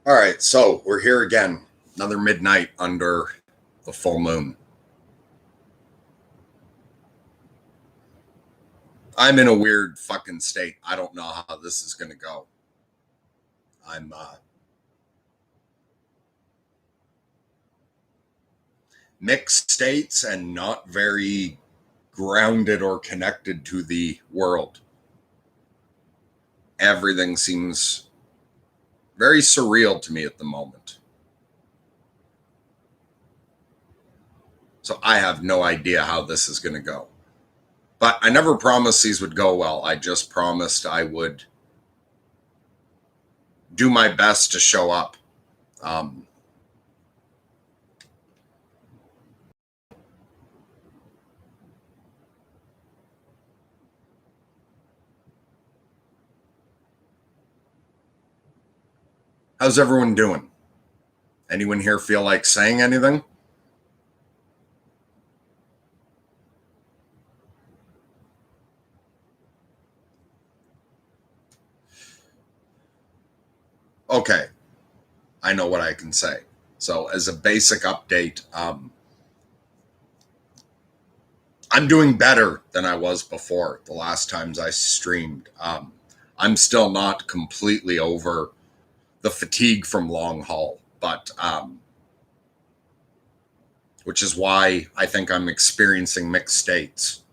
All right, so we're here again. Another midnight under the full moon. I'm in a weird fucking state. I don't know how this is going to go. I'm mixed states and not very grounded or connected to the world. Everything seems very surreal to me at the moment. So I have no idea how this is going to go. But I never promised these would go well. I just promised I would do my best to show up. How's everyone doing? Anyone here feel like saying anything? Okay, I know what I can say. So, as a basic update, I'm doing better than I was before the last times I streamed. I'm still not completely over the fatigue from long haul, but which is why I think I'm experiencing mixed states.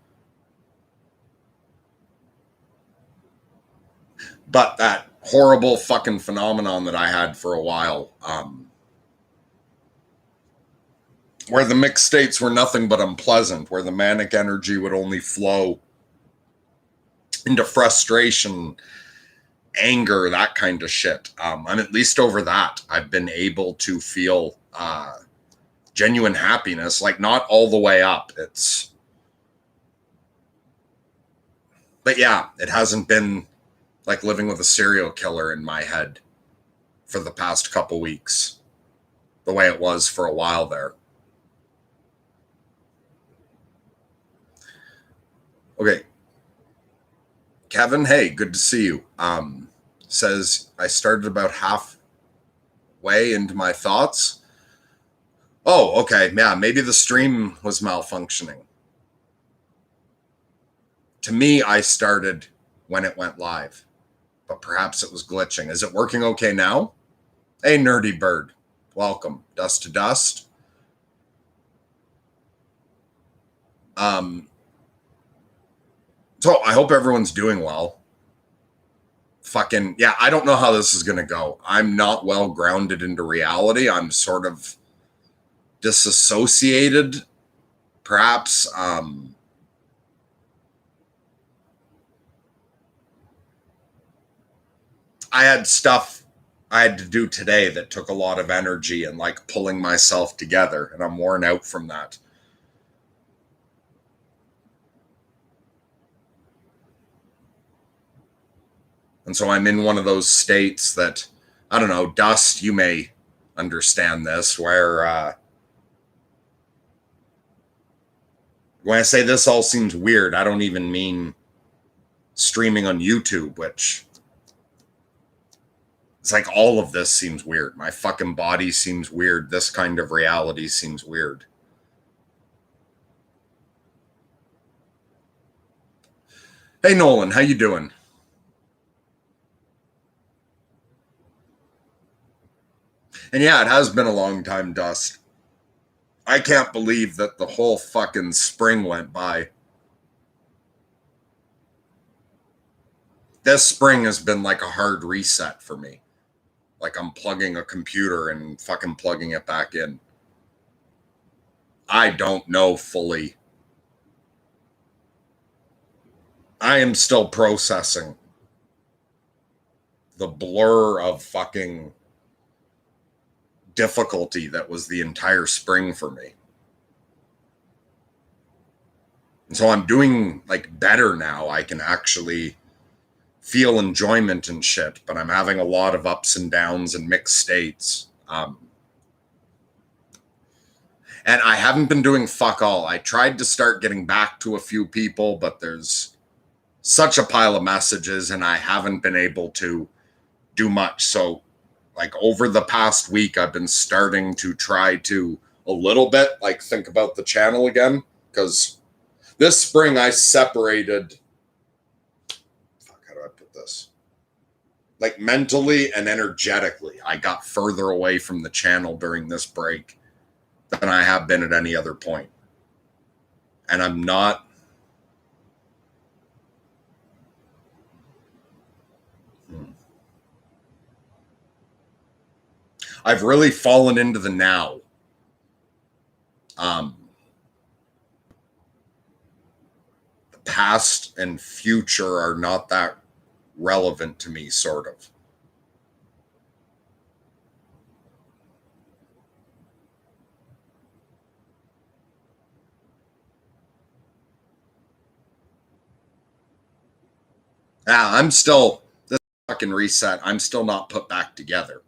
But that horrible fucking phenomenon that I had for a while, where the mixed states were nothing but unpleasant, where the manic energy would only flow into frustration, anger, that kind of shit. I'm at least over that. I've been able to feel genuine happiness, like not all the way up. But yeah, it hasn't been like living with a serial killer in my head for the past couple weeks, the way it was for a while there. Okay. Kevin, hey, good to see you. Says I started about halfway into my thoughts. Oh, okay. Yeah, maybe the stream was malfunctioning. To me, I started when it went live, but perhaps it was glitching. Is it working okay now? Hey, Nerdy Bird. Welcome. Dust to Dust. So I hope everyone's doing well. Fucking, yeah, I don't know how this is going to go. I'm not well grounded into reality. I'm sort of disassociated, perhaps. I had stuff I had to do today that took a lot of energy and like pulling myself together, and I'm worn out from that. And so I'm in one of those states that, I don't know, Dust, you may understand this, where when I say this all seems weird, I don't even mean streaming on YouTube, which it's like all of this seems weird. My fucking body seems weird. This kind of reality seems weird. Hey, Nolan, how you doing? And yeah, it has been a long time, Dust. I can't believe that the whole fucking spring went by. This spring has been like a hard reset for me. Like I'm plugging a computer and fucking plugging it back in. I don't know fully. I am still processing the blur of fucking difficulty that was the entire spring for me. And so I'm doing like better now. I can actually feel enjoyment and shit, but I'm having a lot of ups and downs and mixed states. And I haven't been doing fuck all. I tried to start getting back to a few people, but there's such a pile of messages and I haven't been able to do much. So like over the past week, I've been starting to try to a little bit like think about the channel again, because this spring I separated, how do I put this? Like mentally and energetically, I got further away from the channel during this break than I have been at any other point. And I'm not, I've really fallen into the now. The past and future are not that relevant to me, sort of. Yeah, I'm still, this fucking reset, I'm still not put back together.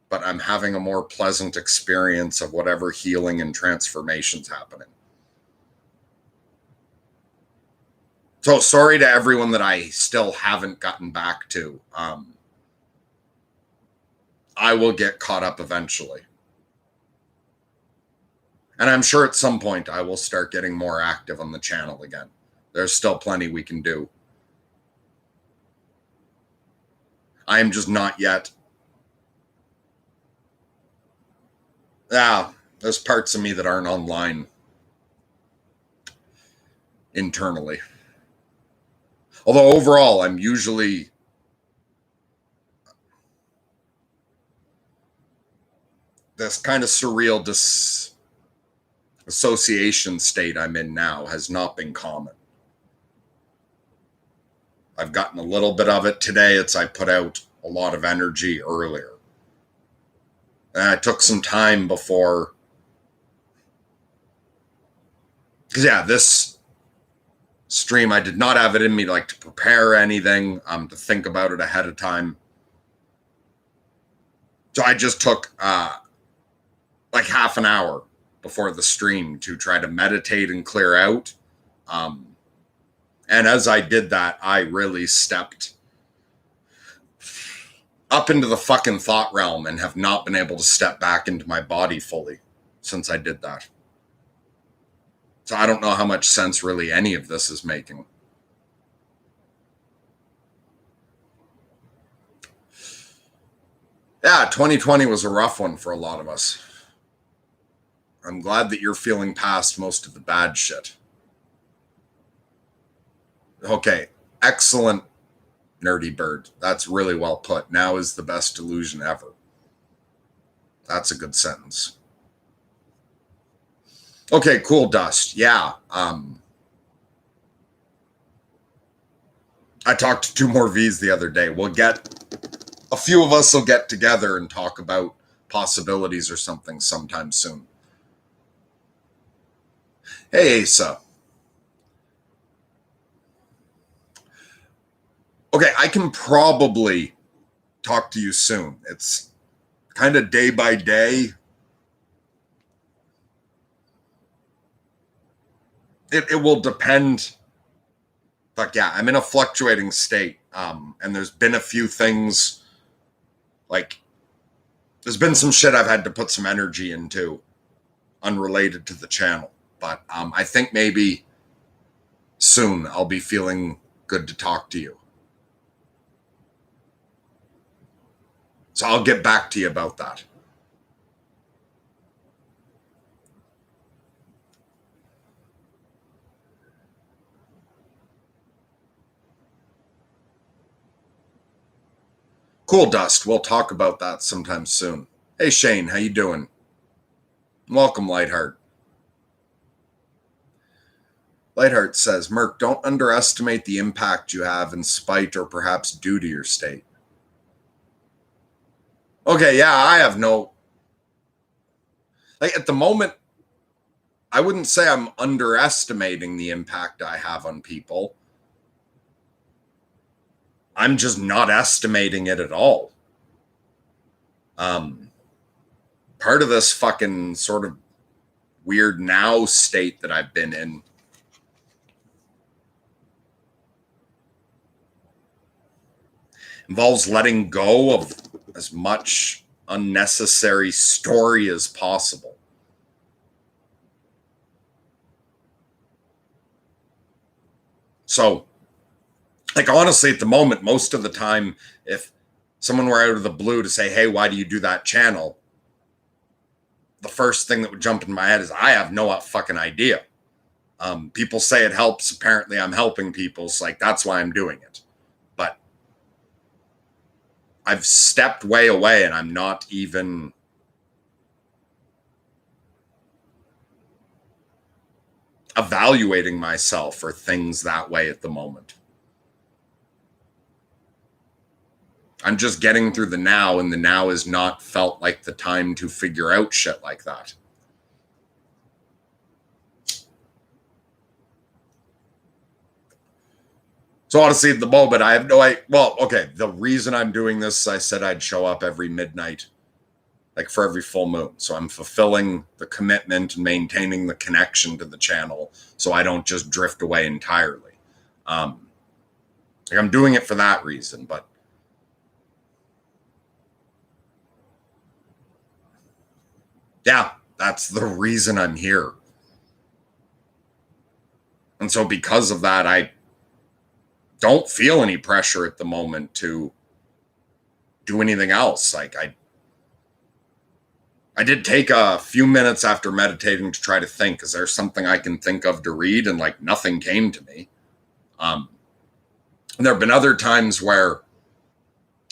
But I'm having a more pleasant experience of whatever healing and transformation's happening. So sorry to everyone that I still haven't gotten back to. I will get caught up eventually. And I'm sure at some point I will start getting more active on the channel again. There's still plenty we can do. I am just not yet. There's parts of me that aren't online internally. Although overall, I'm usually this kind of surreal disassociation state I'm in now has not been common. I've gotten a little bit of it today. I put out a lot of energy earlier. And I took some time before, because this stream, I did not have it in me to prepare anything, to think about it ahead of time. So I just took like half an hour before the stream to try to meditate and clear out. And as I did that, I really stepped up into the fucking thought realm and have not been able to step back into my body fully since I did that. So I don't know how much sense really any of this is making. Yeah, 2020 was a rough one for a lot of us. I'm glad that you're feeling past most of the bad shit. Okay, excellent, Nerdy Bird. That's really well put. Now is the best delusion ever. That's a good sentence. Okay, cool, Dust. Yeah. I talked to 2 more V's the other day. A few of us will get together and talk about possibilities or something sometime soon. Hey, Asa. Okay, I can probably talk to you soon. It's kind of day by day. It will depend. But yeah, I'm in a fluctuating state. And there's been a few things, there's been some shit I've had to put some energy into unrelated to the channel. But I think maybe soon I'll be feeling good to talk to you. So I'll get back to you about that. Cool, Dust. We'll talk about that sometime soon. Hey, Shane, how you doing? Welcome, Lightheart. Lightheart says, Merc, don't underestimate the impact you have in spite or perhaps due to your state. Okay, yeah, I have no... at the moment, I wouldn't say I'm underestimating the impact I have on people. I'm just not estimating it at all. Part of this fucking sort of weird now state that I've been in involves letting go of as much unnecessary story as possible. So, like, honestly, at the moment, most of the time, if someone were out of the blue to say, hey, why do you do that channel? The first thing that would jump in my head is, I have no fucking idea. People say it helps. Apparently, I'm helping people. So, like, that's why I'm doing it. But I've stepped way away and I'm not even evaluating myself for things that way at the moment. I'm just getting through the now, and the now is not felt like the time to figure out shit like that. So honestly, at the moment, I have no idea. Well, okay, the reason I'm doing this, I said I'd show up every midnight, like for every full moon. So I'm fulfilling the commitment and maintaining the connection to the channel so I don't just drift away entirely. Like, I'm doing it for that reason, but yeah, that's the reason I'm here. And so because of that, I don't feel any pressure at the moment to do anything else. Like, I did take a few minutes after meditating to try to think, is there something I can think of to read? And like, nothing came to me. And there have been other times where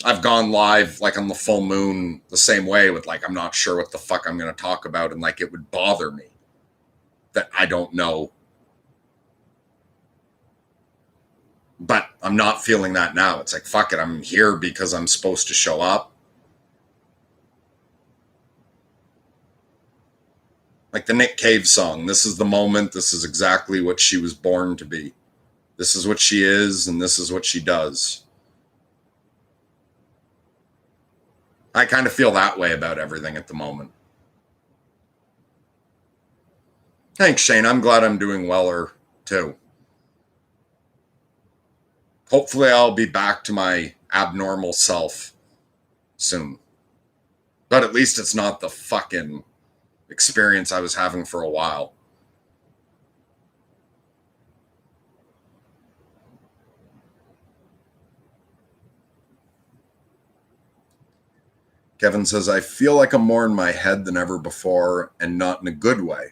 I've gone live like on the full moon the same way with like, I'm not sure what the fuck I'm going to talk about. And like, it would bother me that I don't know. But I'm not feeling that now. It's like, fuck it. I'm here because I'm supposed to show up. Like the Nick Cave song, this is the moment. This is exactly what she was born to be. This is what she is, and this is what she does. I kind of feel that way about everything at the moment. Thanks, Shane. I'm glad I'm doing weller, too. Hopefully, I'll be back to my abnormal self soon. But at least it's not the fucking experience I was having for a while. Kevin says, I feel like I'm more in my head than ever before, and not in a good way.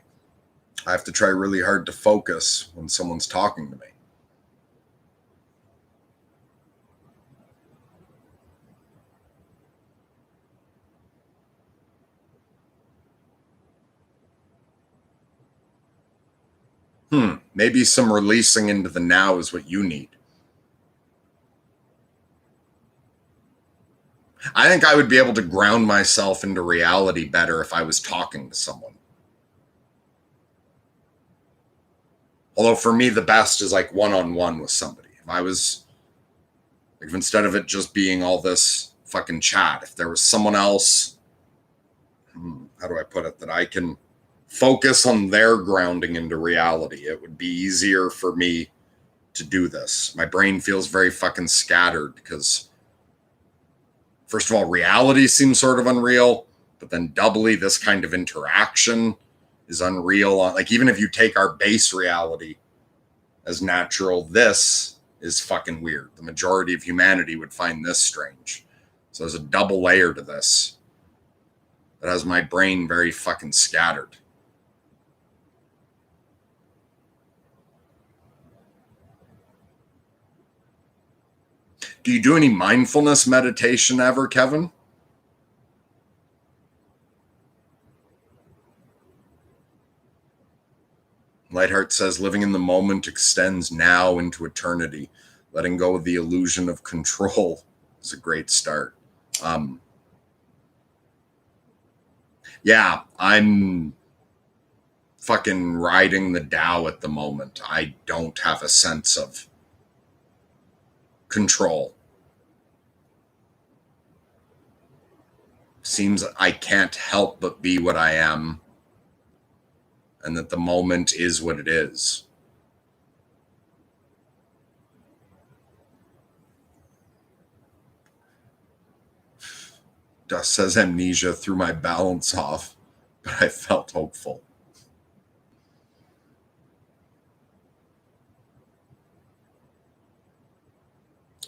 I have to try really hard to focus when someone's talking to me. Maybe some releasing into the now is what you need. I think I would be able to ground myself into reality better if I was talking to someone. Although for me, the best is like one-on-one with somebody. If I was, like, if instead of it just being all this fucking chat, if there was someone else, how do I put it, that I can focus on their grounding into reality, it would be easier for me to do this. My brain feels very fucking scattered because, first of all, reality seems sort of unreal, but then doubly, this kind of interaction is unreal. Like, even if you take our base reality as natural, this is fucking weird. The majority of humanity would find this strange. So there's a double layer to this that has my brain very fucking scattered. Do you do any mindfulness meditation ever, Kevin? Lightheart says, living in the moment extends now into eternity. Letting go of the illusion of control is a great start. Yeah, I'm fucking riding the Tao at the moment. I don't have a sense of control. Seems I can't help but be what I am, and that the moment is what it is. Dust says amnesia threw my balance off, but I felt hopeful.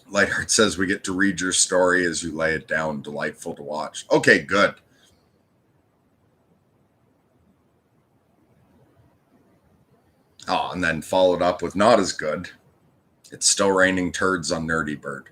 Lightheart says we get to read your story as you lay it down. Delightful to watch. Okay, good. Oh, and then followed up with not as good. It's still raining turds on Nerdy Bird.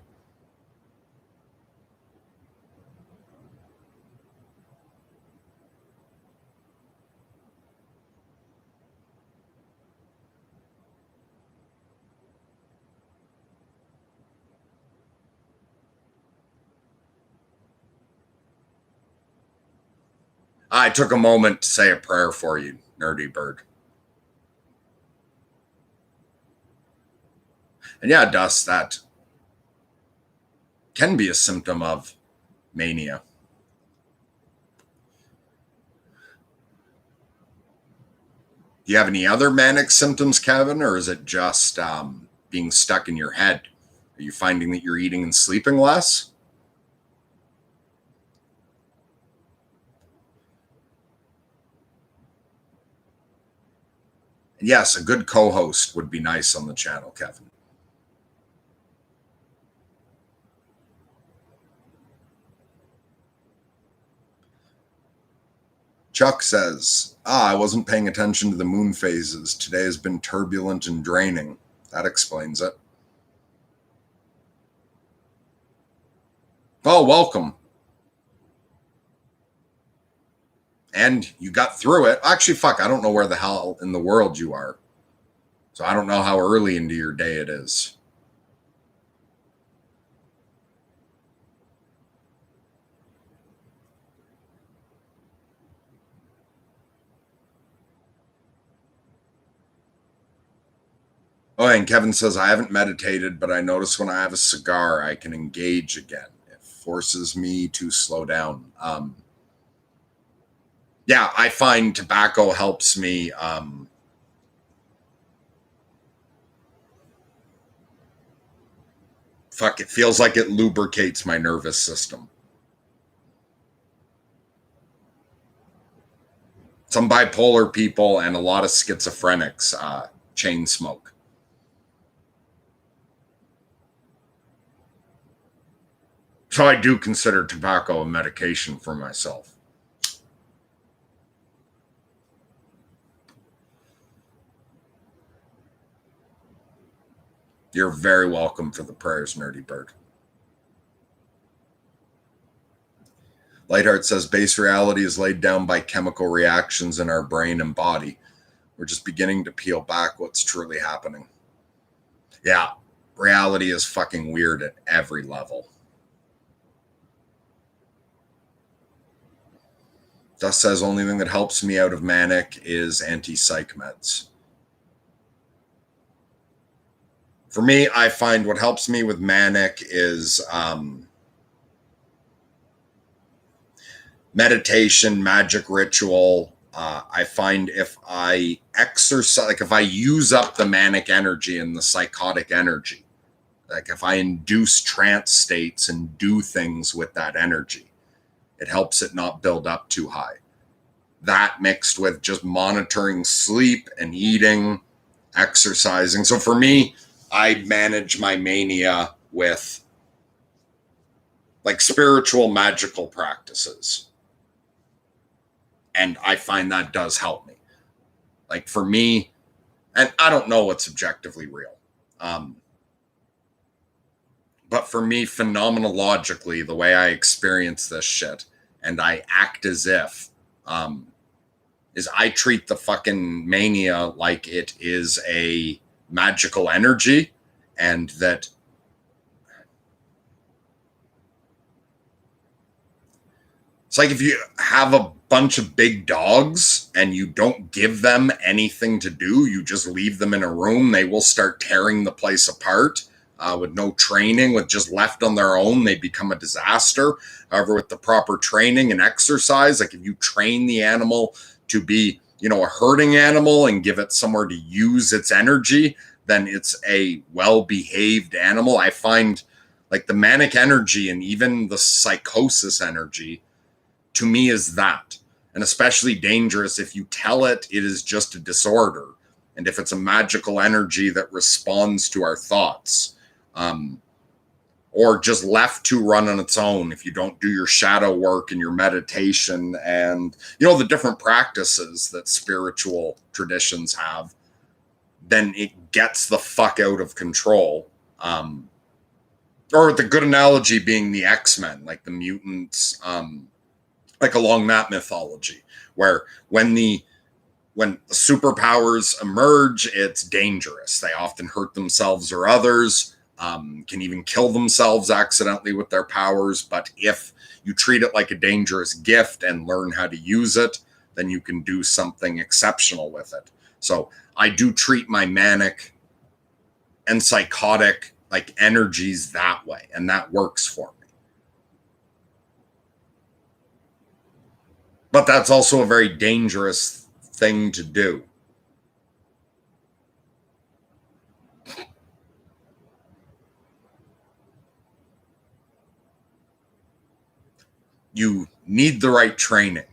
I took a moment to say a prayer for you, Nerdy Bird. And yeah, Dust, that can be a symptom of mania. Do you have any other manic symptoms, Kevin, or is it just being stuck in your head? Are you finding that you're eating and sleeping less? And yes, a good co-host would be nice on the channel, Kevin. Chuck says, I wasn't paying attention to the moon phases. Today has been turbulent and draining. That explains it. Oh, welcome. And you got through it. Actually, fuck, I don't know where the hell in the world you are. So I don't know how early into your day it is. Oh, and Kevin says, I haven't meditated, but I notice when I have a cigar, I can engage again. It forces me to slow down. Yeah, I find tobacco helps me. It feels like it lubricates my nervous system. Some bipolar people and a lot of schizophrenics chain smoke. So I do consider tobacco a medication for myself. You're very welcome for the prayers, Nerdy Bird. Lightheart says base reality is laid down by chemical reactions in our brain and body. We're just beginning to peel back what's truly happening. Yeah, reality is fucking weird at every level. Dust says only thing that helps me out of manic is anti-psych meds. For me, I find what helps me with manic is meditation, magic ritual. I find if I exercise, like if I use up the manic energy and the psychotic energy, like if I induce trance states and do things with that energy, it helps it not build up too high. That mixed with just monitoring sleep and eating, exercising. So for me, I manage my mania with like spiritual magical practices. And I find that does help me. Like for me, and I don't know what's objectively real. But for me, phenomenologically, the way I experience this shit and I act as if is I treat the fucking mania like it is a magical energy, and that it's like if you have a bunch of big dogs and you don't give them anything to do, you just leave them in a room, they will start tearing the place apart. With no training, with just left on their own, they become a disaster. However, with the proper training and exercise, like if you train the animal to be, a herding animal and give it somewhere to use its energy, then it's a well-behaved animal. I find like the manic energy and even the psychosis energy to me is that. And especially dangerous if you tell it is just a disorder. And if it's a magical energy that responds to our thoughts, or just left to run on its own, if you don't do your shadow work and your meditation and, the different practices that spiritual traditions have, then it gets the fuck out of control. Or the good analogy being the X-Men, like the mutants, like along that mythology, where when the superpowers emerge, it's dangerous. They often hurt themselves or others, can even kill themselves accidentally with their powers. But if you treat it like a dangerous gift and learn how to use it, then you can do something exceptional with it. So I do treat my manic and psychotic energies that way, and that works for me. But that's also a very dangerous thing to do. You need the right training.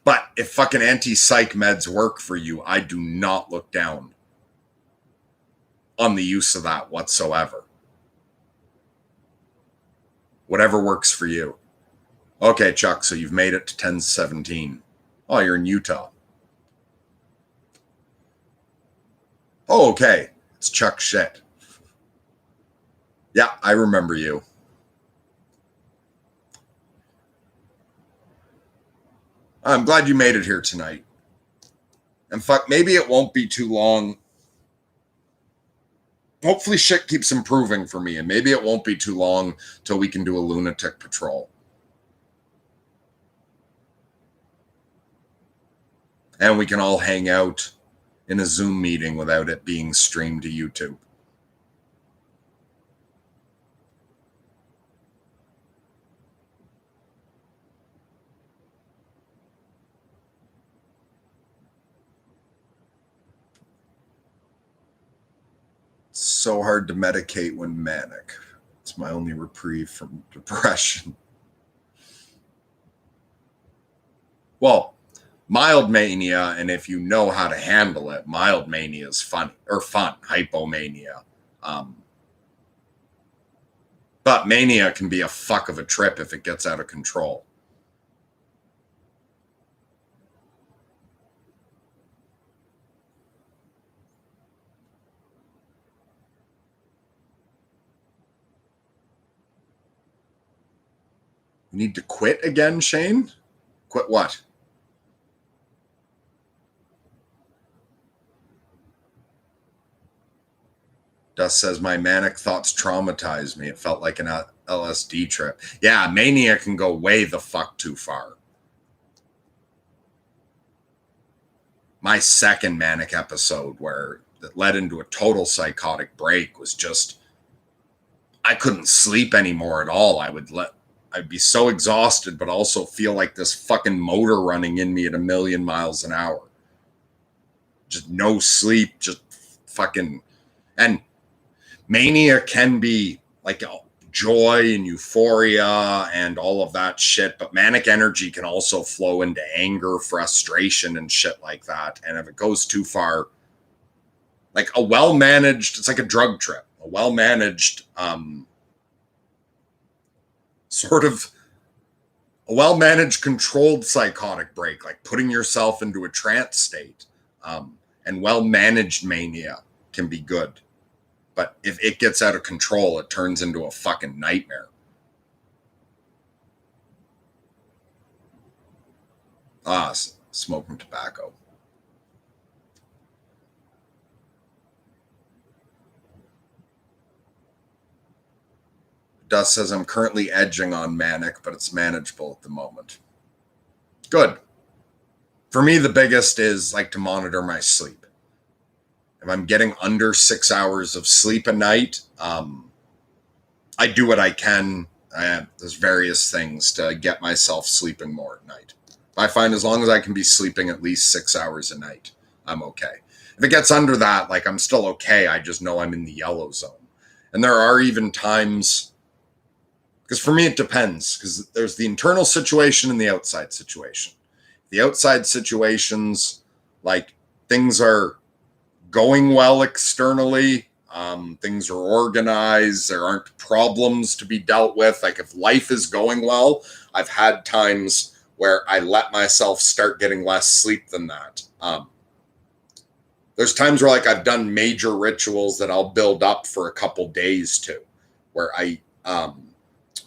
But if fucking anti-psych meds work for you, I do not look down on the use of that whatsoever. Whatever works for you. Okay, Chuck, so you've made it to 1017. Oh, you're in Utah. Oh, okay. It's Chuck shit. Yeah, I remember you. I'm glad you made it here tonight. And fuck, maybe it won't be too long. Hopefully shit keeps improving for me, and maybe it won't be too long till we can do a lunatic patrol. And we can all hang out in a Zoom meeting without it being streamed to YouTube. It's so hard to medicate when manic. It's my only reprieve from depression. Well, mild mania, and if you know how to handle it, mild mania is fun. Hypomania. But mania can be a fuck of a trip if it gets out of control. You need to quit again, Shane? Quit what? Dust says, my manic thoughts traumatized me. It felt like an LSD trip. Yeah, mania can go way the fuck too far. My second manic episode where that led into a total psychotic break was just, I couldn't sleep anymore at all. I'd be so exhausted, but also feel like this fucking motor running in me at 1,000,000 miles an hour. Just no sleep, just fucking, and mania can be like joy and euphoria and all of that shit, but manic energy can also flow into anger, frustration, and shit like that. And if it goes too far, like a well-managed, it's like a drug trip, a well-managed, sort of a well-managed controlled psychotic break, like putting yourself into a trance state, and well-managed mania can be good. But if it gets out of control, it turns into a fucking nightmare. Smoking tobacco. Dust says, I'm currently edging on manic, but it's manageable at the moment. Good. For me, the biggest is like to monitor my sleep. If I'm getting under 6 hours of sleep a night, I do what I can. There's various things to get myself sleeping more at night. I find as long as I can be sleeping at least 6 hours a night, I'm okay. If it gets under that, like I'm still okay. I just know I'm in the yellow zone. And there are even times, because for me it depends, because there's the internal situation and the outside situation. The outside situations, like things are going well externally, things are organized, there aren't problems to be dealt with. Like if life is going well, I've had times where I let myself start getting less sleep than that. There's times where like I've done major rituals that I'll build up for a couple days to, where I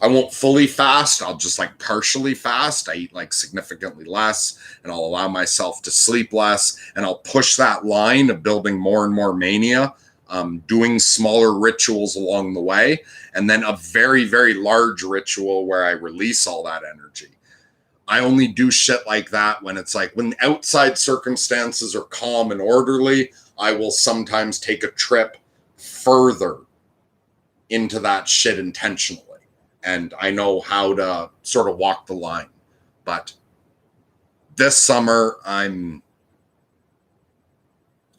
won't fully fast. I'll just like partially fast. I eat like significantly less, and I'll allow myself to sleep less, and I'll push that line of building more and more mania, doing smaller rituals along the way, and then a very, very large ritual where I release all that energy. I only do shit like that when it's like when outside circumstances are calm and orderly. I will sometimes take a trip further into that shit intentionally. And I know how to sort of walk the line. But this summer, I'm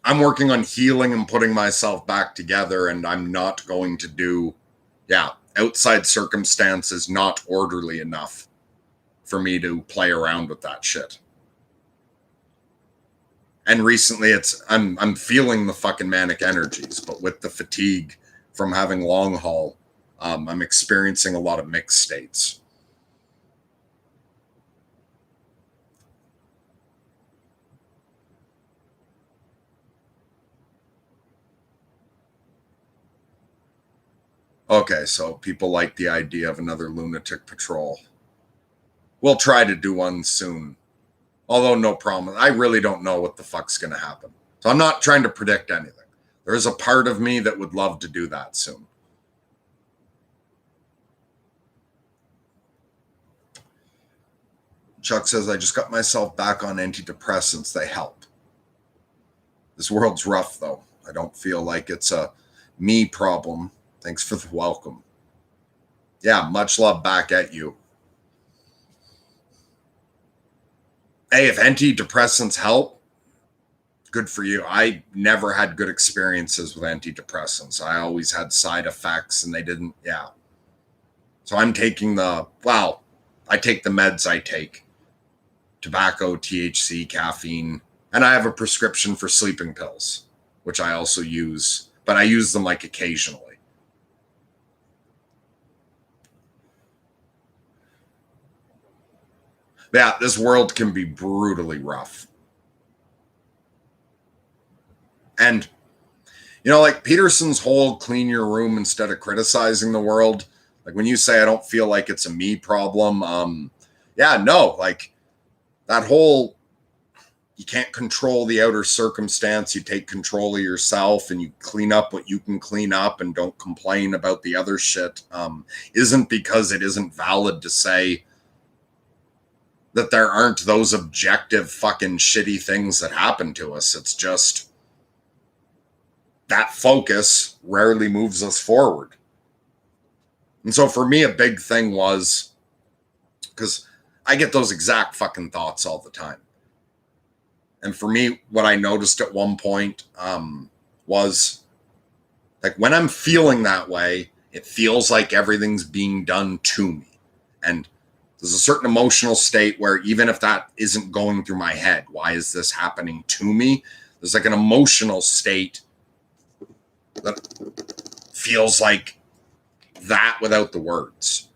working on healing and putting myself back together, and I'm not going to do, outside circumstances not orderly enough for me to play around with that shit. And recently I'm feeling the fucking manic energies, but with the fatigue from having long haul, I'm experiencing a lot of mixed states. Okay, so people like the idea of another lunatic patrol. We'll try to do one soon. Although no promise. I really don't know what the fuck's going to happen. So I'm not trying to predict anything. There is a part of me that would love to do that soon. Chuck says, I just got myself back on antidepressants. They help. This world's rough, though. I don't feel like it's a me problem. Thanks for the welcome. Yeah, much love back at you. Hey, if antidepressants help, good for you. I never had good experiences with antidepressants. I always had side effects, and they didn't, So I'm taking I take the meds I take. Tobacco, THC, caffeine, and I have a prescription for sleeping pills, which I also use, but I use them like occasionally. Yeah, this world can be brutally rough. And, like Peterson's whole clean your room instead of criticizing the world, like when you say I don't feel like it's a me problem, like that whole, you can't control the outer circumstance, you take control of yourself and you clean up what you can clean up and don't complain about the other shit, isn't because it isn't valid to say that there aren't those objective fucking shitty things that happen to us. It's just that focus rarely moves us forward. And so for me, a big thing was, because I get those exact fucking thoughts all the time. And for me, what I noticed at one point was like when I'm feeling that way, it feels like everything's being done to me. And there's a certain emotional state where even if that isn't going through my head, why is this happening to me? There's like an emotional state that feels like that without the words.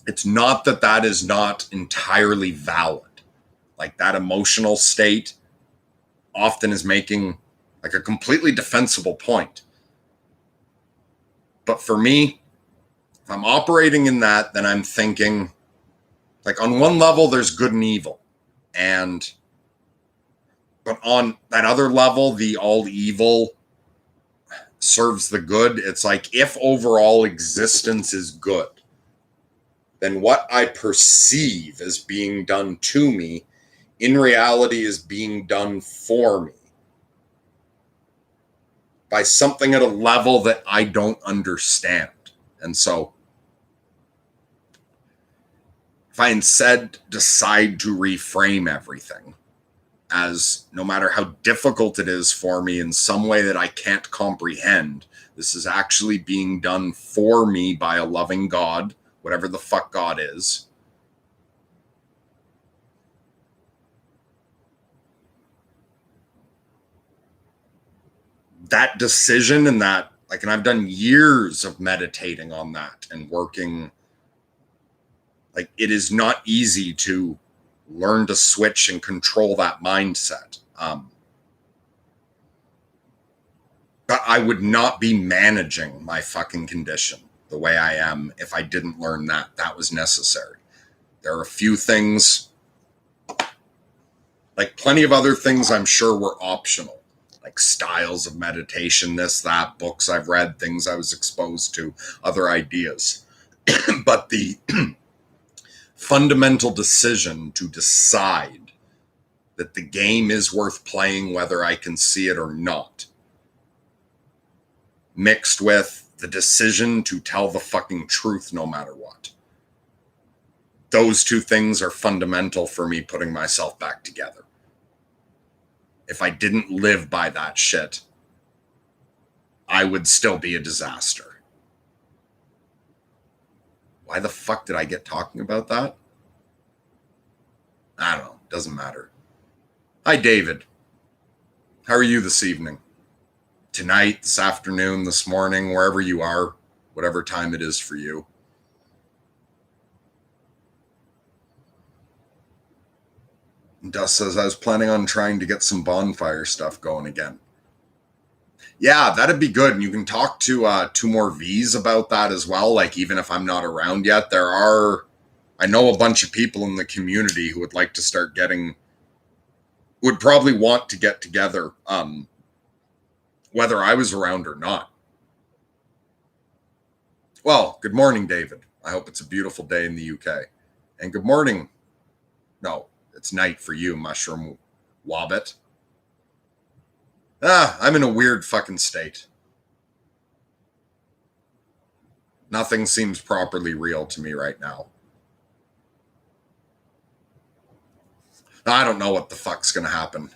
It's not that is not entirely valid. Like that emotional state often is making like a completely defensible point. But for me, if I'm operating in that, then I'm thinking like on one level, there's good and evil. But on that other level, the all evil serves the good. It's like if overall existence is good, then what I perceive as being done to me in reality is being done for me by something at a level that I don't understand. And so if I instead decide to reframe everything, as no matter how difficult it is for me in some way that I can't comprehend, this is actually being done for me by a loving God, whatever the fuck God is. That decision and that, like, and I've done years of meditating on that and working. Like, it is not easy to learn to switch and control that mindset. But I would not be managing my fucking condition the way I am if I didn't learn that was necessary. There are a few things, like plenty of other things I'm sure were optional, like styles of meditation, this, that, books I've read, things I was exposed to, other ideas. But the fundamental decision to decide that the game is worth playing whether I can see it or not, mixed with the decision to tell the fucking truth no matter what. Those two things are fundamental for me putting myself back together. If I didn't live by that shit, I would still be a disaster. Why the fuck did I get talking about that? I don't know. Doesn't matter. Hi, David. How are you this evening? Tonight, this afternoon, this morning, wherever you are, whatever time it is for you. Dust says, I was planning on trying to get some bonfire stuff going again. Yeah, that'd be good. And you can talk to 2 more V's about that as well. Like, even if I'm not around yet, I know a bunch of people in the community who would like to start would probably want to get together, whether I was around or not. Well, good morning, David. I hope it's a beautiful day in the UK. And good morning. No, it's night for you, Mushroom Wobbit. I'm in a weird fucking state. Nothing seems properly real to me right now. I don't know what the fuck's gonna happen.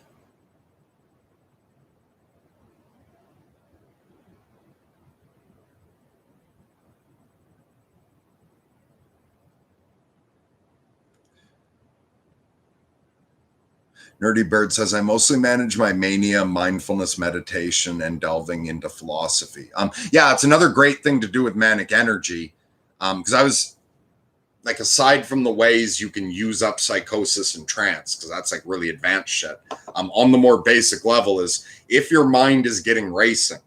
Nerdy Bird says, I mostly manage my mania, mindfulness, meditation, and delving into philosophy. Yeah, it's another great thing to do with manic energy. Because I was, like, aside from the ways you can use up psychosis and trance, because that's like really advanced shit, on the more basic level is if your mind is getting racing,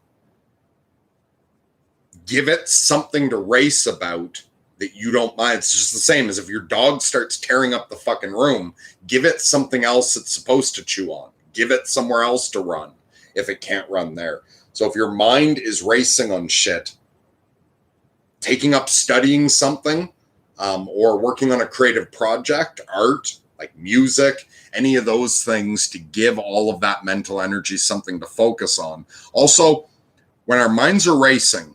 give it something to race about that you don't mind. It's just the same as if your dog starts tearing up the fucking room, give it something else it's supposed to chew on. Give it somewhere else to run if it can't run there. So if your mind is racing on shit, taking up studying something, or working on a creative project, art, like music, any of those things to give all of that mental energy something to focus on. Also, when our minds are racing,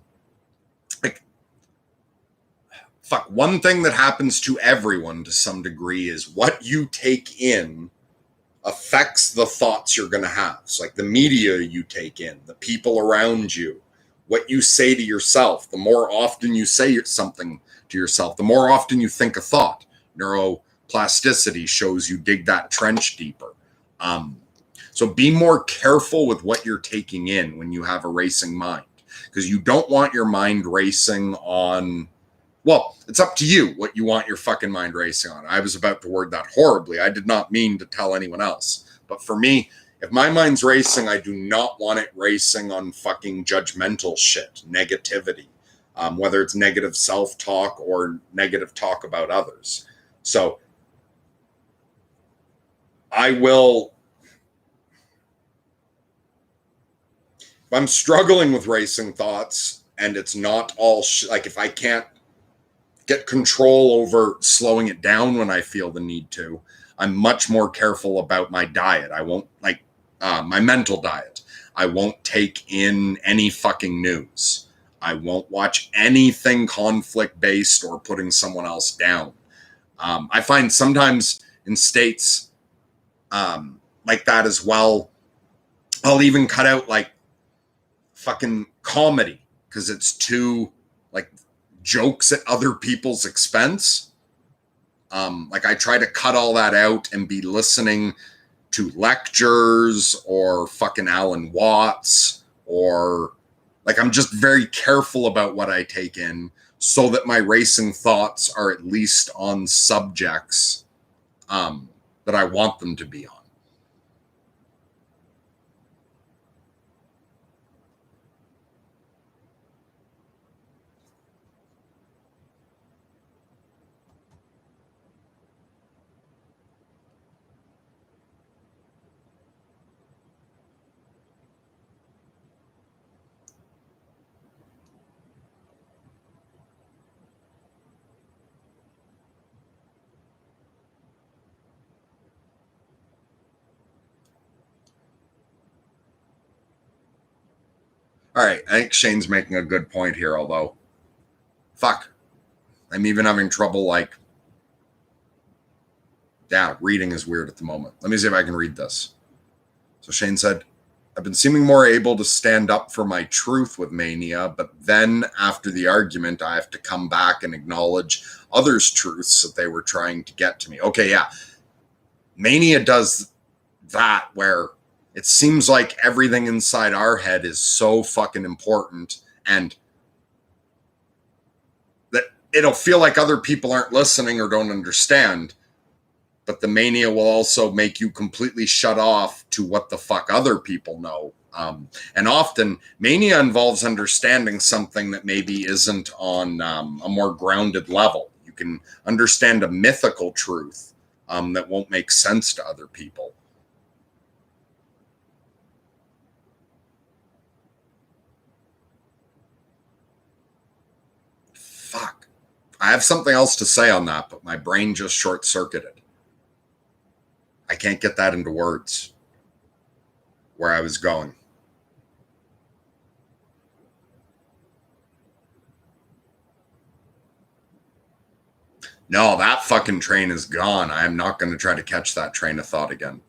one thing that happens to everyone to some degree is what you take in affects the thoughts you're going to have. It's like the media you take in, the people around you, what you say to yourself. The more often you say something to yourself, the more often you think a thought. Neuroplasticity shows you dig that trench deeper. So be more careful with what you're taking in when you have a racing mind, because you don't want your mind racing on... Well, it's up to you what you want your fucking mind racing on. I was about to word that horribly. I did not mean to tell anyone else. But for me, if my mind's racing, I do not want it racing on fucking judgmental shit, negativity, whether it's negative self-talk or negative talk about others. So I will... If I'm struggling with racing thoughts and it's not all... like if I can't get control over slowing it down when I feel the need to, I'm much more careful about my diet. I won't, like, my mental diet. I won't take in any fucking news. I won't watch anything conflict-based or putting someone else down. I find sometimes in states, like that as well. I'll even cut out like fucking comedy because it's too like jokes at other people's expense. Like I try to cut all that out and be listening to lectures or fucking Alan Watts, or like I'm just very careful about what I take in so that my racing thoughts are at least on subjects that I want them to be on. All right, I think Shane's making a good point here, although, fuck, I'm even having trouble, like, yeah, reading is weird at the moment. Let me see if I can read this. So Shane said, I've been seeming more able to stand up for my truth with mania, but then after the argument, I have to come back and acknowledge others' truths that they were trying to get to me. Okay, yeah. Mania does that where it seems like everything inside our head is so fucking important, and that it'll feel like other people aren't listening or don't understand. But the mania will also make you completely shut off to what the fuck other people know. And often mania involves understanding something that maybe isn't on a more grounded level. You can understand a mythical truth that won't make sense to other people. Fuck. I have something else to say on that, but my brain just short circuited. I can't get that into words where I was going. No, that fucking train is gone. I am not going to try to catch that train of thought again.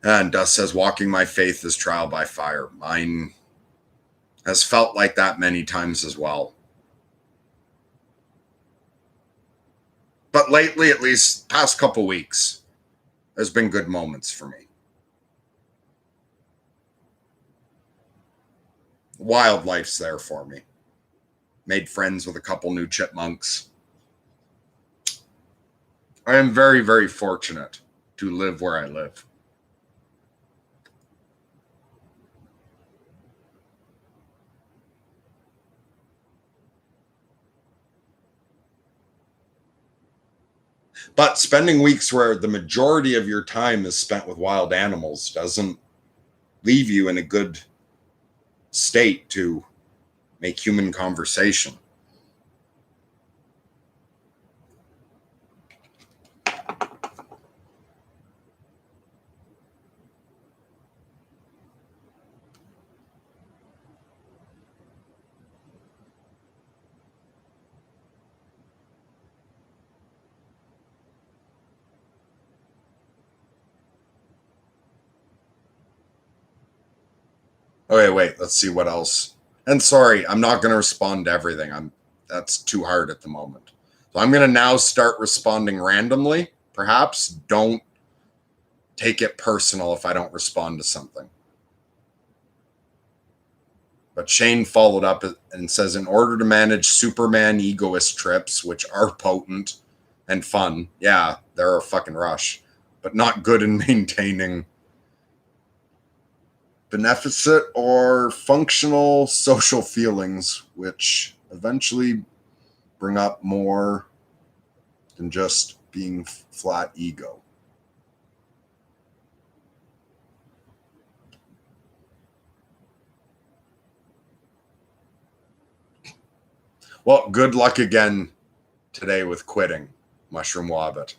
And Dust says, walking my faith is trial by fire. Mine has felt like that many times as well. But lately, at least past couple weeks, there's been good moments for me. Wildlife's there for me. Made friends with a couple new chipmunks. I am very, very fortunate to live where I live. But spending weeks where the majority of your time is spent with wild animals doesn't leave you in a good state to make human conversation. Okay, wait, let's see what else. And sorry, I'm not going to respond to everything. That's too hard at the moment. So I'm going to now start responding randomly. Perhaps don't take it personal if I don't respond to something. But Shane followed up and says, in order to manage Superman egoist trips, which are potent and fun, yeah, they're a fucking rush, but not good in maintaining beneficent or functional social feelings, which eventually bring up more than just being flat ego. Well, good luck again today with quitting, Mushroom Wobbit.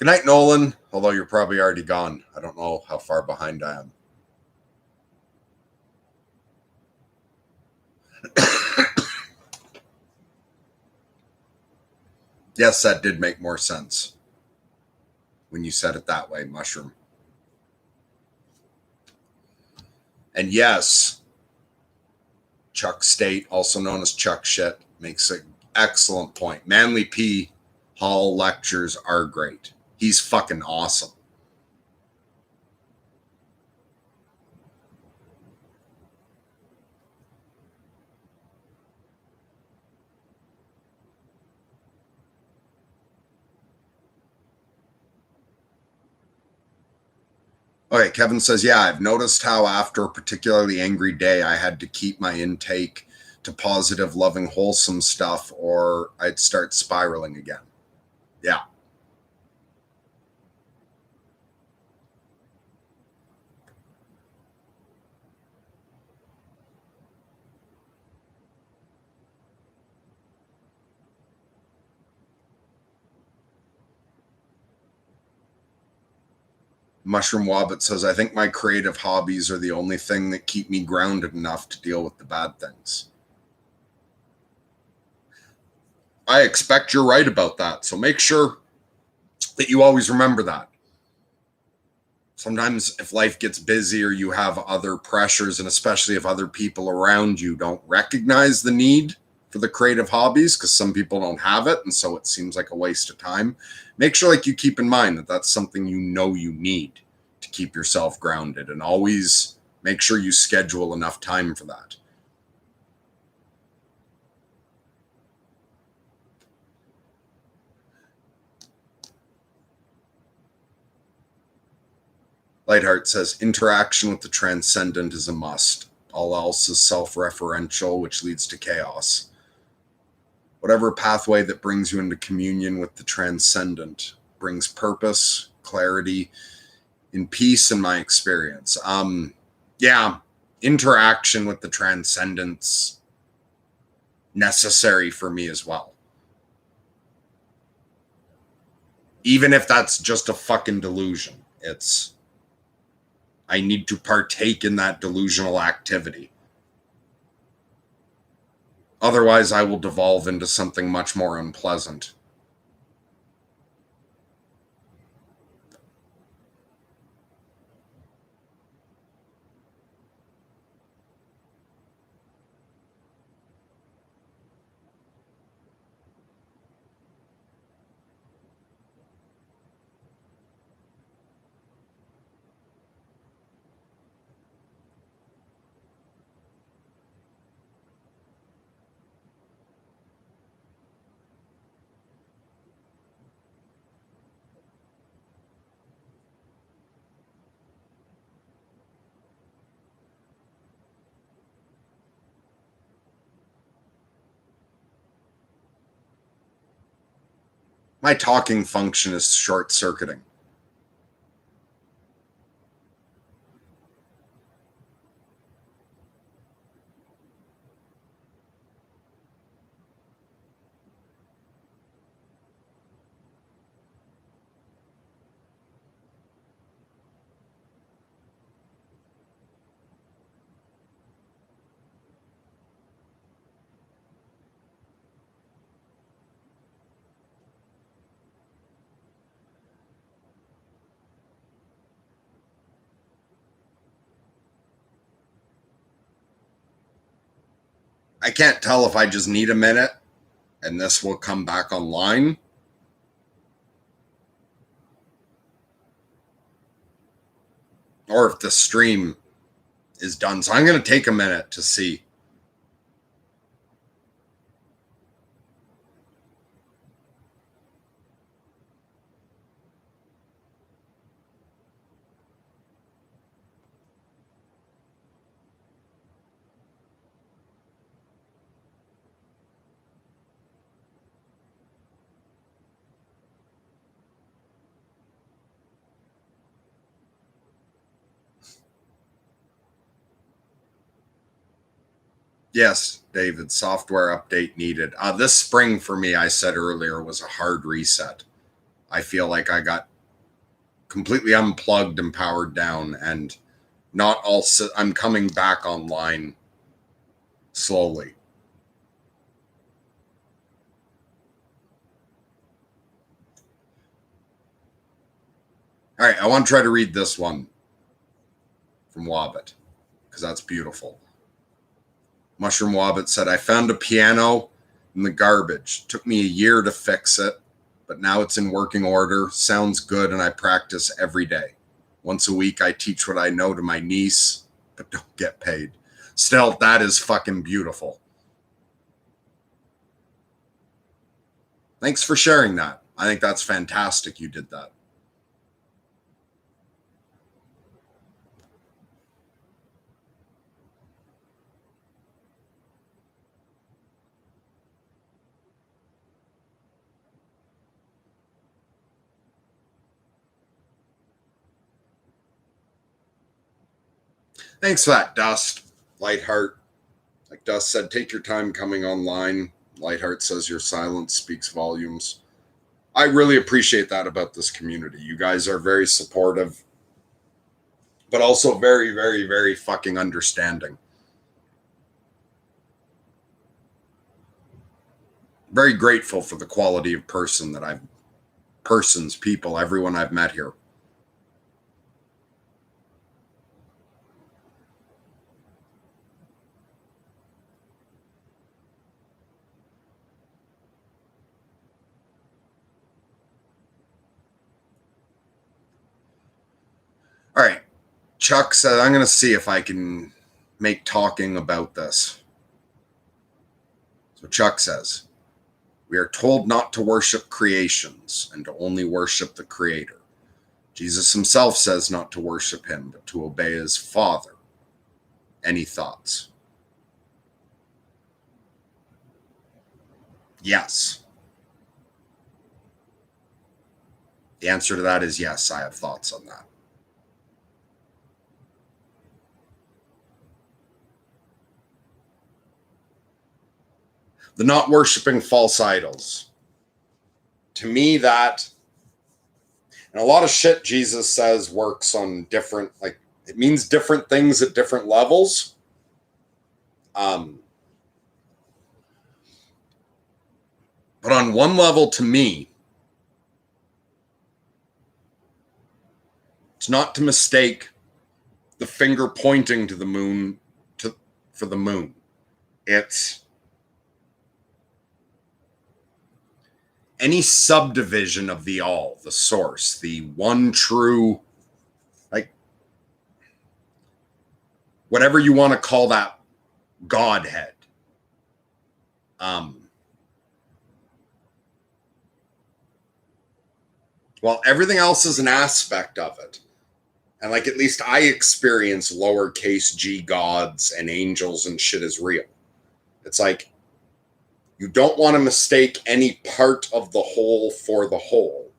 Good night, Nolan. Although you're probably already gone. I don't know how far behind I am. Yes, that did make more sense when you said it that way, Mushroom. And yes, Chuck State, also known as Chuck Shit, makes an excellent point. Manly P. Hall lectures are great. He's fucking awesome. Okay, Kevin says, yeah, I've noticed how after a particularly angry day, I had to keep my intake to positive, loving, wholesome stuff, or I'd start spiraling again. Yeah. Mushroom Wobbit says, I think my creative hobbies are the only thing that keep me grounded enough to deal with the bad things. I expect you're right about that. So make sure that you always remember that. Sometimes if life gets busy or you have other pressures, and especially if other people around you don't recognize the need for the creative hobbies, because some people don't have it, and so it seems like a waste of time, make sure like you keep in mind that that's something you know you need to keep yourself grounded, and always make sure you schedule enough time for that. Lightheart says, interaction with the transcendent is a must. All else is self-referential, which leads to chaos. Whatever pathway that brings you into communion with the transcendent brings purpose, clarity, and peace in my experience. Yeah, interaction with the transcendence necessary for me as well. Even if that's just a fucking delusion. I need to partake in that delusional activity. Otherwise, I will devolve into something much more unpleasant. My talking function is short circuiting. I can't tell if I just need a minute and this will come back online, or if the stream is done. So I'm going to take a minute to see. Yes, David, software update needed. This spring for me, I said earlier, was a hard reset. I feel like I got completely unplugged and powered down, and not all. I'm coming back online slowly. All right, I want to try to read this one from Wobbit because that's beautiful. Mushroom Wobbit said, I found a piano in the garbage. Took me a year to fix it, but now it's in working order. Sounds good, and I practice every day. Once a week, I teach what I know to my niece, but don't get paid. Still, that is fucking beautiful. Thanks for sharing that. I think that's fantastic you did that. Thanks for that, Dust. Lightheart. Like Dust said, take your time coming online. Lightheart says your silence speaks volumes. I really appreciate that about this community. You guys are very supportive, but also very, very, very fucking understanding. Very grateful for the quality of people, everyone I've met here. All right. Chuck said, I'm going to see if I can make talking about this. So Chuck says, we are told not to worship creations and to only worship the Creator. Jesus himself says not to worship him, but to obey his Father. Any thoughts? Yes. The answer to that is yes, I have thoughts on that. The not worshiping false idols. To me, that, and a lot of shit Jesus says works on different, like, it means different things at different levels. But on one level, to me, it's not to mistake the finger pointing to the moon for the moon. It's any subdivision of the all, the source, the one true, like, whatever you want to call that Godhead. Well, everything else is an aspect of it. And like, at least I experience lowercase g gods and angels and shit as real. It's like, you don't want to mistake any part of the whole for the whole.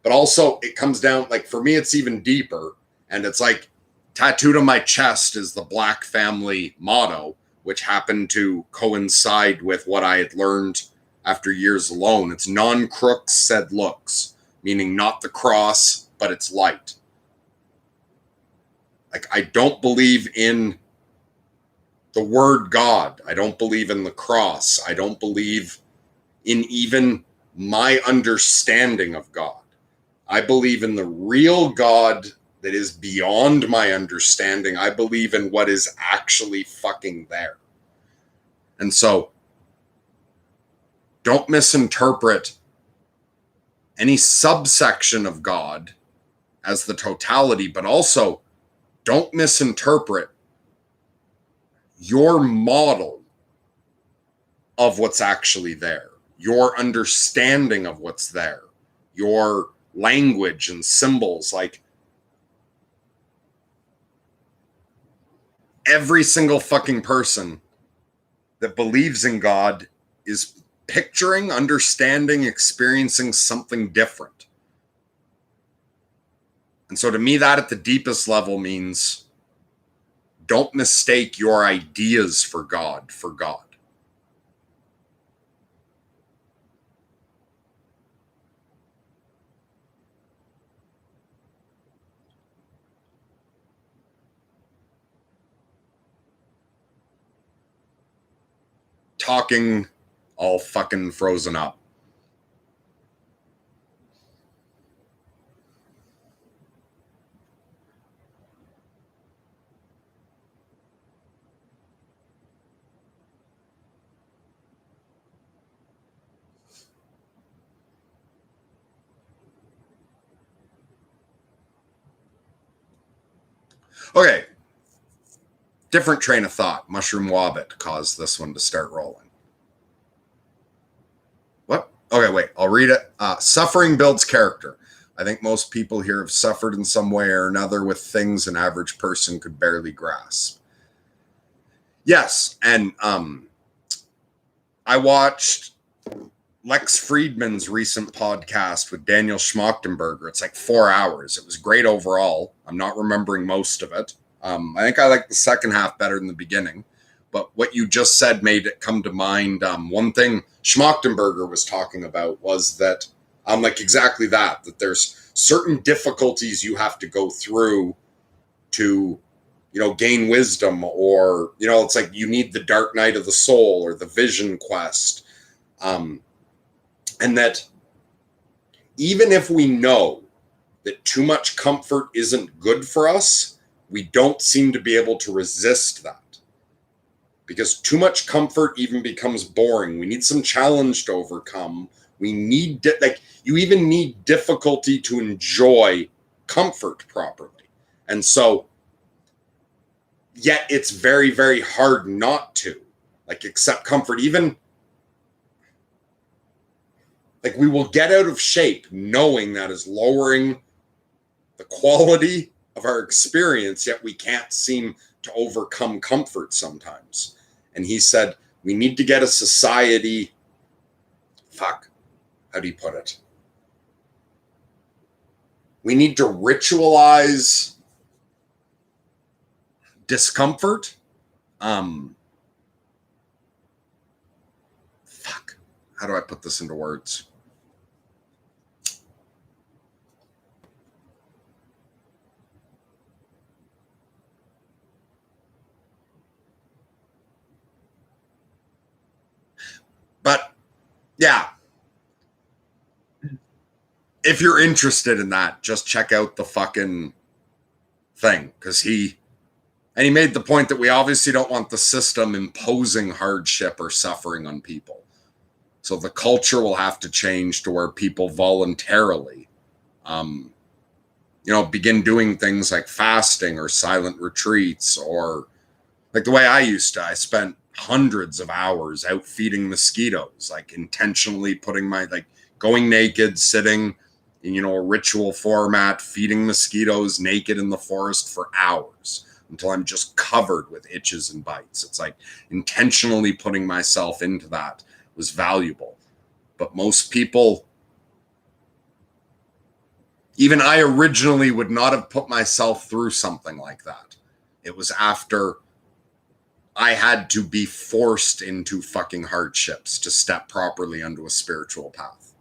But also, it comes down, like, for me, it's even deeper. And it's like, tattooed on my chest is the Black family motto, which happened to coincide with what I had learned after years alone. It's non-crooks said looks, meaning not the cross, but it's light. Like, I don't believe in the word God. I don't believe in the cross. I don't believe in even my understanding of God. I believe in the real God that is beyond my understanding. I believe in what is actually fucking there. And so, don't misinterpret any subsection of God as the totality, but also don't misinterpret your model of what's actually there, your understanding of what's there, your language and symbols. Like, every single fucking person that believes in God is picturing, understanding, experiencing something different. And so to me, that at the deepest level means don't mistake your ideas for God for God. talking all fucking frozen up. Okay. Different train of thought. Mushroom Wobbit caused this one to start rolling. What? Okay, wait. I'll read it. Suffering builds character. I think most people here have suffered in some way or another with things an average person could barely grasp. Yes, and I watched Lex Friedman's recent podcast with Daniel Schmachtenberger. It's like 4 hours. It was great overall. I'm not remembering most of it. I think I like the second half better than the beginning. But what you just said made it come to mind. One thing Schmachtenberger was talking about was that, like exactly that there's certain difficulties you have to go through to, gain wisdom, or, it's like you need the dark night of the soul or the vision quest. And that even if we know that too much comfort isn't good for us, we don't seem to be able to resist that. Because too much comfort even becomes boring. We need some challenge to overcome. We need, you even need difficulty to enjoy comfort properly. And so, yet it's very, very hard not to, accept comfort. Even, we will get out of shape knowing that is lowering the quality of our experience, yet we can't seem to overcome comfort sometimes. And he said, we need to get a society, how do you put it? We need to ritualize discomfort. How do I put this into words? But yeah, if you're interested in that, just check out the fucking thing, because he made the point that we obviously don't want the system imposing hardship or suffering on people. So the culture will have to change to where people voluntarily, begin doing things like fasting or silent retreats, or like the way I used to. I spent hundreds of hours out feeding mosquitoes, intentionally putting going naked, sitting in, a ritual format, feeding mosquitoes naked in the forest for hours until I'm just covered with itches and bites. It's intentionally putting myself into that was valuable. But most people, even I originally would not have put myself through something like that. It was after I had to be forced into fucking hardships to step properly onto a spiritual path.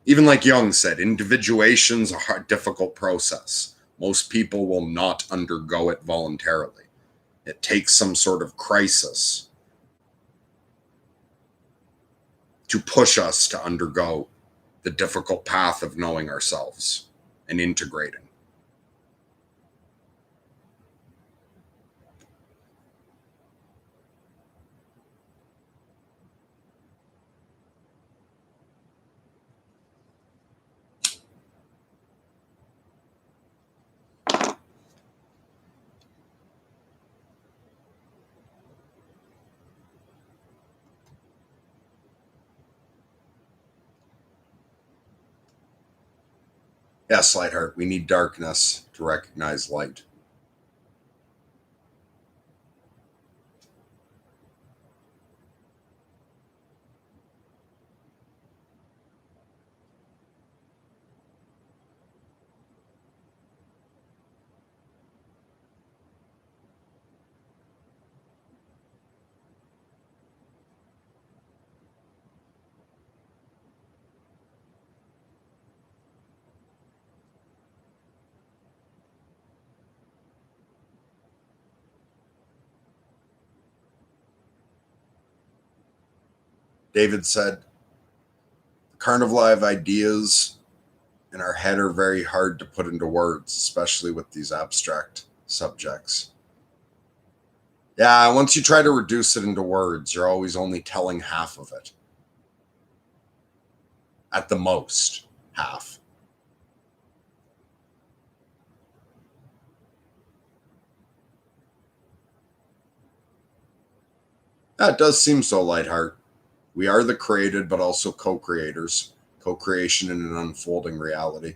Even like Jung said, individuation's a hard, difficult process. Most people will not undergo it voluntarily. It takes some sort of crisis to push us to undergo the difficult path of knowing ourselves and integrating. Yes, Lightheart, we need darkness to recognize light. David said, the carnival of ideas in our head are very hard to put into words, especially with these abstract subjects. Yeah, once you try to reduce it into words, you're always only telling half of it. At the most, half. That does seem so lighthearted. We are the created, but also co-creators. Co-creation in an unfolding reality.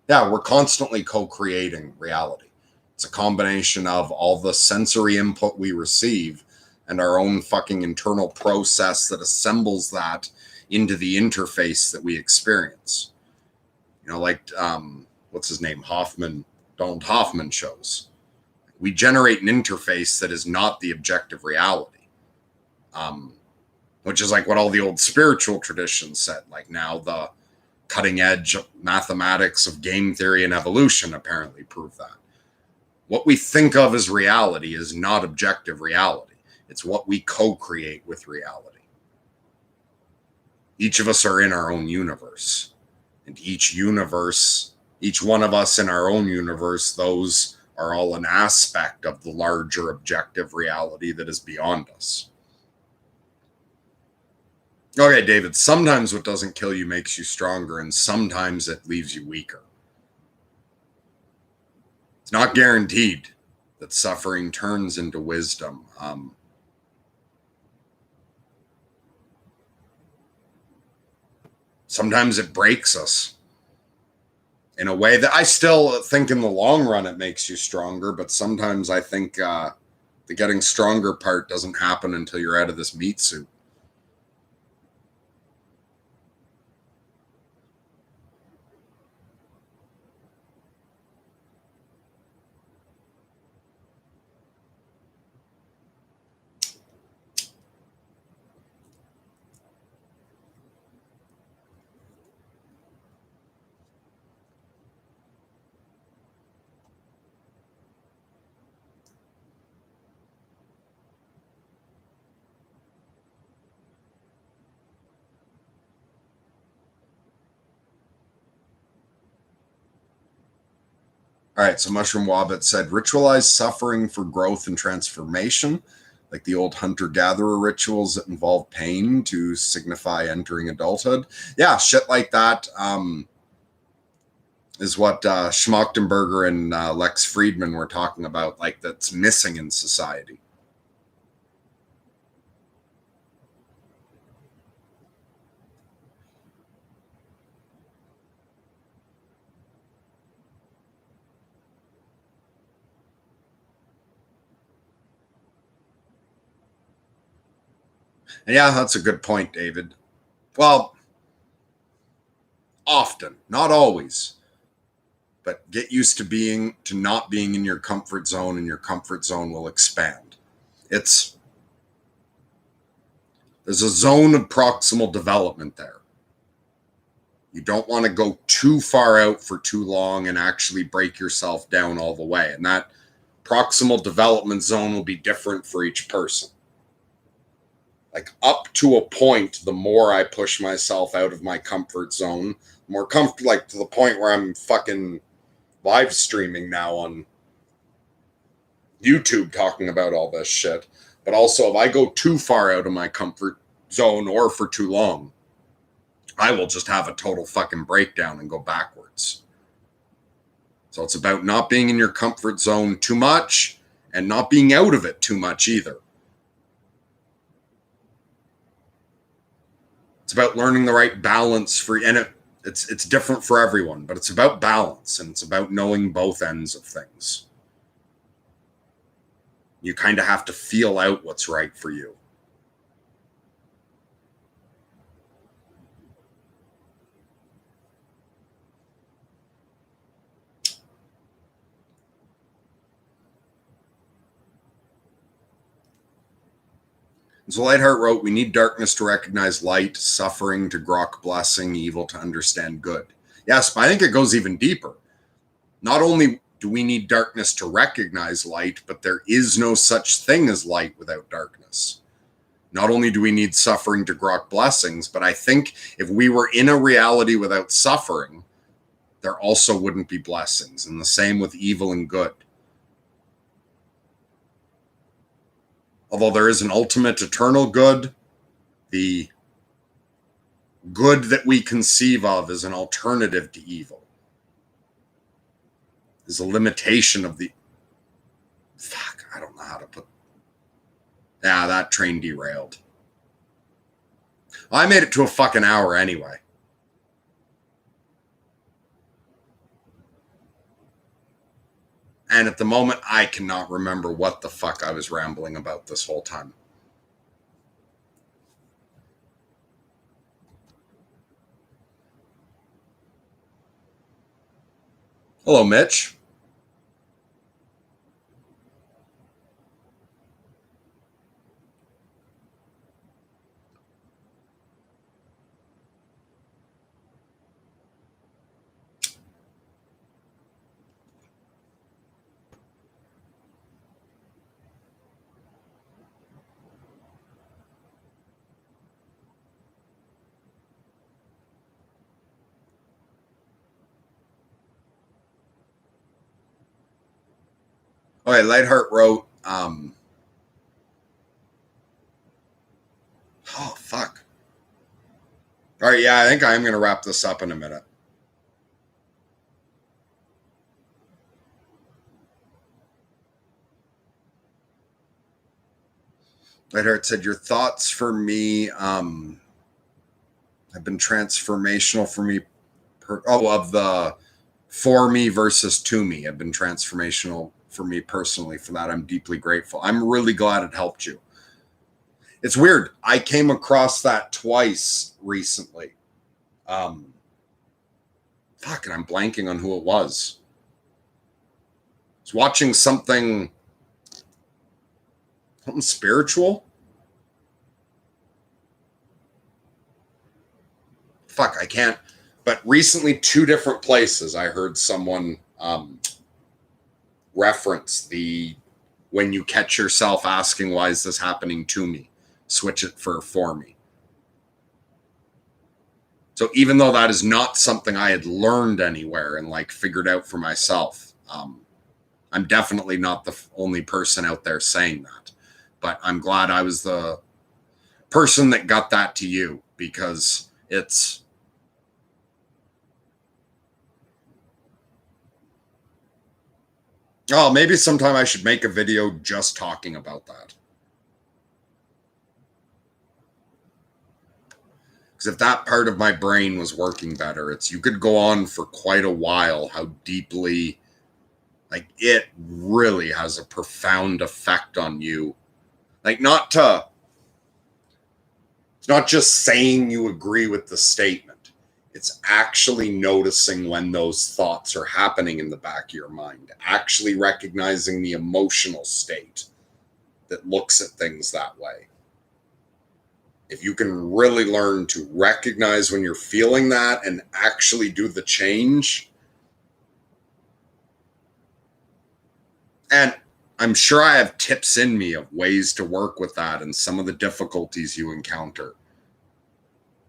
Yeah, we're constantly co-creating reality. It's a combination of all the sensory input we receive and our own fucking internal process that assembles that into the interface that we experience. You know, like what's his name? Donald Hoffman shows. We generate an interface that is not the objective reality. Which is like what all the old spiritual traditions said. Like now the cutting edge mathematics of game theory and evolution apparently prove that. What we think of as reality is not objective reality. It's what we co-create with reality. Each of us are in our own universe. And each one of us in our own universe, those are all an aspect of the larger objective reality that is beyond us. Okay, David, sometimes what doesn't kill you makes you stronger, and sometimes it leaves you weaker. It's not guaranteed that suffering turns into wisdom. Sometimes it breaks us in a way that I still think in the long run it makes you stronger, but sometimes I think the getting stronger part doesn't happen until you're out of this meat suit. All right, so Mushroom Wobbit said, ritualize suffering for growth and transformation, like the old hunter-gatherer rituals that involve pain to signify entering adulthood. Yeah, shit like that is what Schmachtenberger and Lex Friedman were talking about, like that's missing in society. Yeah, that's a good point, David. Well, often, not always, but get used to not being in your comfort zone, and your comfort zone will expand. There's a zone of proximal development there. You don't want to go too far out for too long and actually break yourself down all the way. And that proximal development zone will be different for each person. Like up to a point, the more I push myself out of my comfort zone, more comfortable, like to the point where I'm fucking live streaming now on YouTube talking about all this shit. But also, if I go too far out of my comfort zone or for too long, I will just have a total fucking breakdown and go backwards. So it's about not being in your comfort zone too much and not being out of it too much either. It's about learning the right balance and it's different for everyone, but it's about balance, and it's about knowing both ends of things. You kind of have to feel out what's right for you. So Lightheart wrote, we need darkness to recognize light, suffering to grok blessing, evil to understand good. Yes, but I think it goes even deeper. Not only do we need darkness to recognize light, but there is no such thing as light without darkness. Not only do we need suffering to grok blessings, but I think if we were in a reality without suffering, there also wouldn't be blessings. And the same with evil and good. Although there is an ultimate eternal good, the good that we conceive of as an alternative to evil is a limitation of the... Fuck, I don't know how to put... Yeah, that train derailed. Well, I made it to a fucking hour anyway. And at the moment, I cannot remember what the fuck I was rambling about this whole time. Hello, Mitch. Okay, Lightheart wrote, oh, fuck. All right, yeah, I think I am going to wrap this up in a minute. Lightheart said, your thoughts for me have been transformational for me. Of the for me versus to me have been transformational for me personally. For that, I'm deeply grateful. I'm really glad it helped you. It's weird. I came across that twice recently. Fuck, and I'm blanking on who it was. I was watching something spiritual. Fuck, I can't. But recently, 2 different places, I heard someone reference the when you catch yourself asking, why is this happening to me? Switch it for me. So even though that is not something I had learned anywhere and like figured out for myself, I'm definitely not the only person out there saying that. But I'm glad I was the person that got that to you, because it's... Oh, maybe sometime I should make a video just talking about that. Because if that part of my brain was working better, you could go on for quite a while how deeply, like, it really has a profound effect on you. Like, it's not just saying you agree with the statement. It's actually noticing when those thoughts are happening in the back of your mind, actually recognizing the emotional state that looks at things that way. If you can really learn to recognize when you're feeling that and actually do the change. And I'm sure I have tips in me of ways to work with that and some of the difficulties you encounter.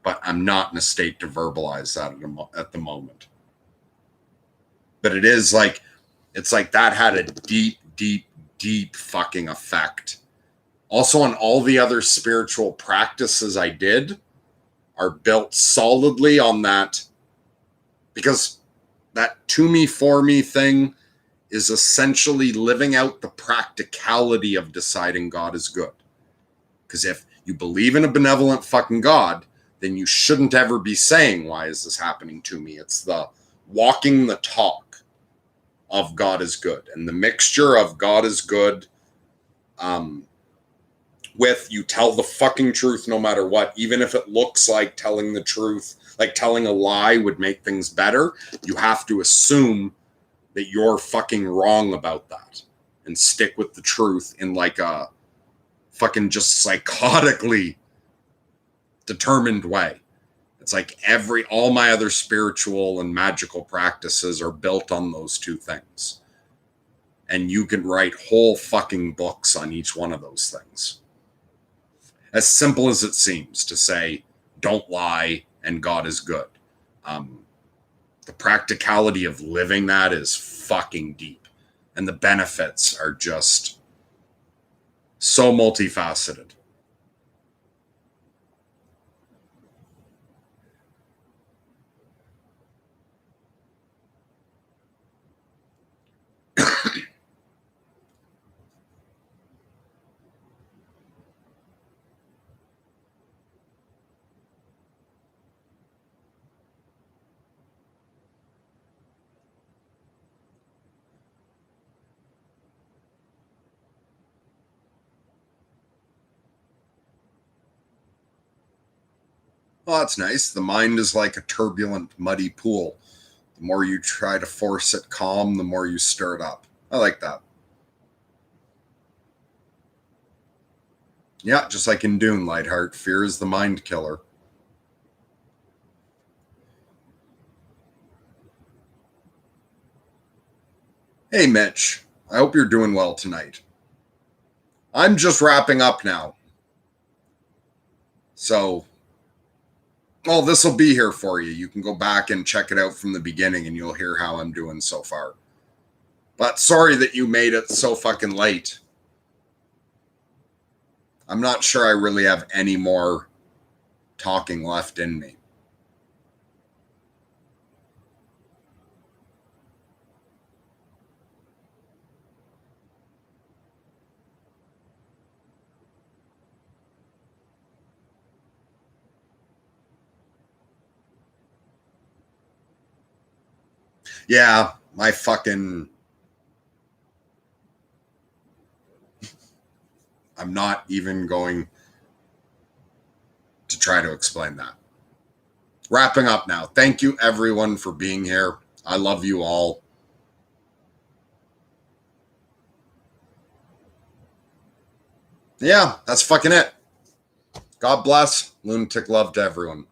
But I'm not in a state to verbalize that at the moment. But it is like, it's like that had a deep, deep, deep fucking effect. Also, on all the other spiritual practices I did are built solidly on that, because that to me, for me thing is essentially living out the practicality of deciding God is good. Because if you believe in a benevolent fucking God, then you shouldn't ever be saying, why is this happening to me? It's the walking the talk of God is good. And the mixture of God is good with you tell the fucking truth no matter what, even if it looks like telling the truth, like telling a lie would make things better, you have to assume that you're fucking wrong about that and stick with the truth in like a fucking just psychotically determined way. It's like all my other spiritual and magical practices are built on those 2 things. And you can write whole fucking books on each one of those things. As simple as it seems to say, don't lie and God is good. The practicality of living that is fucking deep. And the benefits are just so multifaceted. Well, that's nice. The mind is like a turbulent, muddy pool. The more you try to force it calm, the more you stir it up. I like that. Yeah, just like in Dune, Lightheart, fear is the mind killer. Hey, Mitch. I hope you're doing well tonight. I'm just wrapping up now. So, well, this will be here for you. You can go back and check it out from the beginning and you'll hear how I'm doing so far. But sorry that you made it so fucking late. I'm not sure I really have any more talking left in me. Yeah, my fucking. I'm not even going to try to explain that. Wrapping up now. Thank you, everyone, for being here. I love you all. Yeah, that's fucking it. God bless. Lunatic love to everyone.